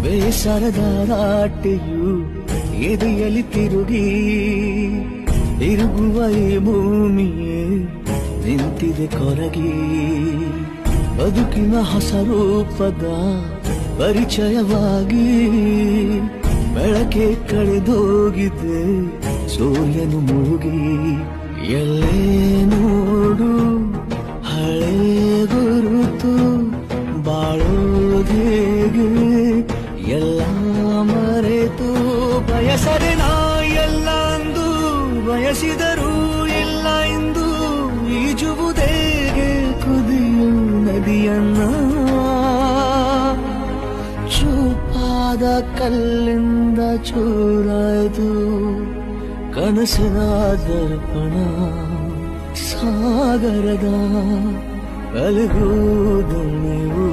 ಬೇಸರದ ರಾಟೆಯು ಎದೆಯಲ್ಲಿ ತಿರುಗಿ ತಿರುಗುವ ಈ ಭೂಮಿಯೇ ನಿಂತಿದೆ ಕೊರಗಿ. ಬದುಕಿನ ಹೊಸ ರೂಪದ ಪರಿಚಯವಾಗಿ ಬೆಳಕೆ ಕಳೆದೋಗಿದೆ ಸೂರ್ಯನು ಮುಳುಗಿ. ಎಲ್ಲೇ ನೋಡು ಹಳೆ ಗುರುತು ಬಾಳೋದೇಗೆ ಎಲ್ಲ ಮರೆತು ಬಯಸದೆ ನಾ ಎಲ್ಲ ಅಂದು ಬಯಸಿದರೂ ಇಲ್ಲ ಎಂದು ಈಜುವುದೇಗೆ ಕುದಿಯು ನದಿಯನ್ನ. ಚೂಪಾದ ಕಲ್ಲಿಂದ ಚೂರಾಯ್ದು ಕನಸಿನ ದರ್ಪಣ ಸಾಗರದ ಅಲೆಗೂ ದಣಿವು.